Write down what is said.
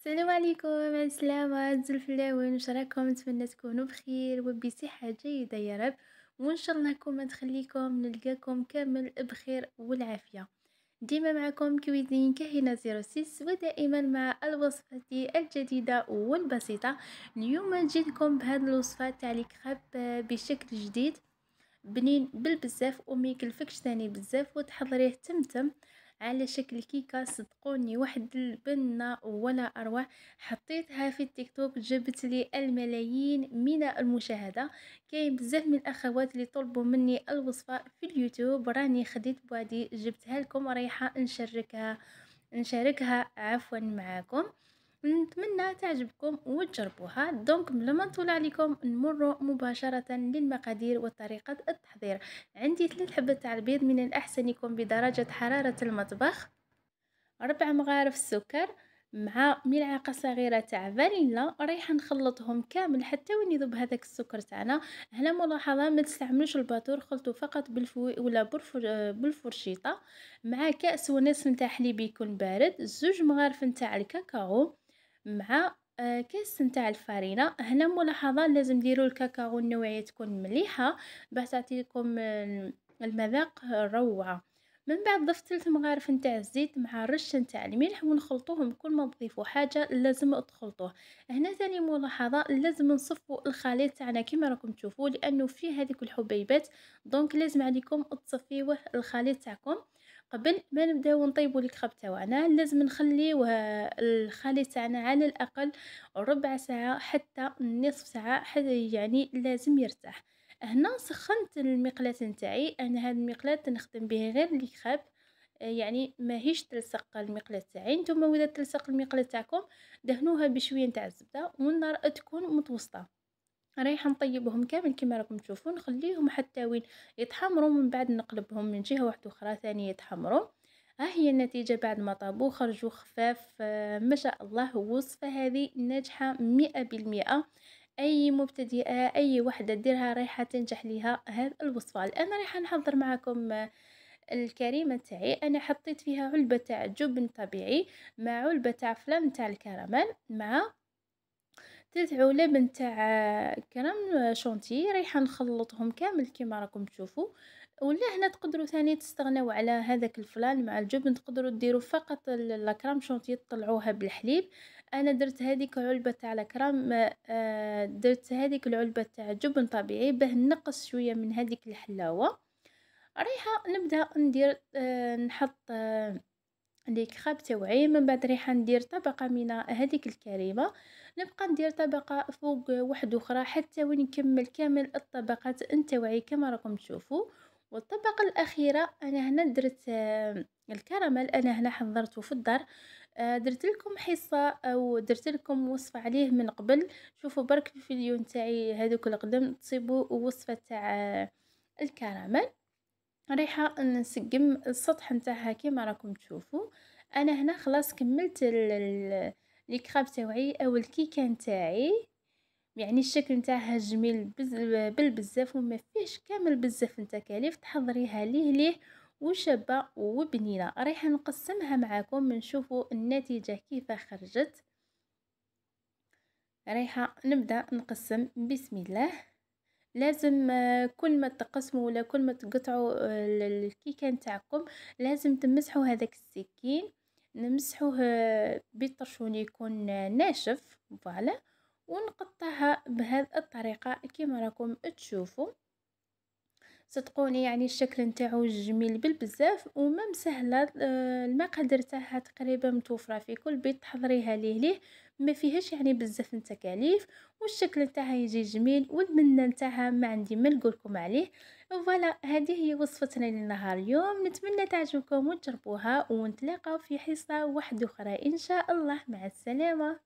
السلام عليكم، على السلامة الفلاوين، واش راكم؟ نتمنى تكونوا بخير وبصحة جيدة يا رب، وان شاء الله كون ما تخليكم نلقاكم كامل بخير والعافية. ديما معكم كويزين كهنة 06 ودائما مع الوصفة الجديدة والبسيطة. اليوم جيتكم بهذه الوصفة تاع الكراب بشكل جديد بنين بالبزاف وما يكلفكش ثاني بزاف وتحضريه تمتم على شكل كيكة. صدقوني واحد البنة ولا أروع، حطيتها في التيك توك جبت لي الملايين من المشاهدة. كاين بزاف من الأخوات اللي طلبوا مني الوصفة في اليوتيوب، راني خديت بوادي جبتها لكم، رايحة نشاركها عفوا معاكم. نتمنى تعجبكم وتجربوها. دونك بلا ما نطول عليكم نمر مباشرة للمقادير وطريقة التحضير. عندي 3 حبات تاع البيض، من الأحسن يكون بدرجة حرارة المطبخ، 4 مغارف سكر، مع ملعقة صغيرة تاع فانيلا. رايحة نخلطهم كامل حتى وين يذوب هذاك السكر تاعنا. هنا ملاحظة ما تستعملوش الباتور، خلطوا فقط ولا بالفرشيطة، مع كأس ونصف نتاع حليب يكون بارد، 2 مغارف نتاع الكاكاو، مع كاس نتاع الفارينة. هنا ملاحظة لازم ديروا الكاكاو النوعية تكون مليحة باش تعطيكم المذاق روعة. من بعد ضفت 3 مغارف نتاع الزيت مع رشة نتاع الملح ونخلطوهم. كل ما تضيفوا حاجة لازم تخلطوه. هنا ثاني ملاحظة لازم نصفوا الخليط تاعنا كما راكم تشوفوا، لأنه فيه هذيك الحبيبات، دونك لازم عليكم تصفيوه الخليط تاعكم قبل ما نبداو نطيبوا الكراب تاعنا. لازم نخليوه الخليط تاعنا على الأقل ربع ساعة حتى نصف ساعة، حتى يعني لازم يرتاح. هنا سخنت المقلاة نتاعي، انا هاد المقلاة نخدم به غير الكراب، يعني ماهيش تلصق المقلاة تاعي. نتوما واذا تلصق المقلاة تاعكم دهنوها بشويه نتاع الزبده والنار تكون متوسطه. رايحه نطيبهم كامل كما راكم تشوفون، نخليهم حتى وين يتحمروا، من بعد نقلبهم من جهه واحده اخرى ثاني يتحمروا. ها هي النتيجه بعد ما طابوا، خرجوا خفاف ما شاء الله. وصفه هذه ناجحه 100%. اي مبتدئه اي وحده ديرها رايحه تنجح ليها هذه الوصفه. الان رايحه نحضر معكم الكريمه تاعي. انا حطيت فيها علبه تاع جبن طبيعي، مع علبه تاع فلان تاع الكراميل، مع 3 علب نتاع كريم شونتي. رايحه نخلطهم كامل كما راكم تشوفوا. ولا هنا تقدروا ثاني تستغنوا على هذاك الفلان مع الجبن، تقدروا ديروا فقط لاكرام شونتي تطلعوها بالحليب. انا درت هذيك علبه تاع لاكرام، درت هذيك العلبه تاع جبن طبيعي باه نقص شويه من هذيك الحلاوه. رايحه نبدا ندير نحط لي كراب تاوعي. من بعد رايحه ندير طبقه من هذيك الكريمه، نبقى ندير طبقه فوق واحده اخرى حتى وين نكمل كامل الطبقات نتاوعي كما راكم تشوفوا. والطبقه الاخيره انا هنا درت الكراميل. انا هنا حضرته في الدار، درت لكم حصه او درت لكم وصفه عليه من قبل. شوفوا برك في الفيديو نتاعي هذوك القدم تصيبوا وصفه تاع الكراميل. رايحة نسقم السطح نتاعها كيما راكم تشوفوا. انا هنا خلاص كملت الكراب تاوعي او الكيكه نتاعي، يعني الشكل نتاعها جميل بالبزاف وما فيش كامل بزاف التكاليف. تحضريها ليه وشابه وبنينه. رايحه نقسمها معاكم نشوفوا النتيجه كيف خرجت. رايحه نبدا نقسم بسم الله. لازم كل ما تقسموا ولا كل ما تقطعوا الكيكه نتاعكم لازم تمسحوا هذاك السكين، نمسحوه بالطرشون يكون ناشف فوالا، ونقطعها بهذه الطريقه كما راكم تشوفوا. صدقوني يعني الشكل نتاعو جميل بالبزاف وما مسهله. المقادير تاعها تقريبا متوفره في كل بيت، تحضريها ليه ما فيهاش يعني بزاف التكاليف، والشكل نتاعها يجي جميل، والمنه نتاعها ما عندي ما نقولكم عليه. فوالا هذه هي وصفتنا لنهار اليوم، نتمنى تعجبكم وتجربوها، ونتلاقاو في حصه واحده اخرى ان شاء الله. مع السلامه.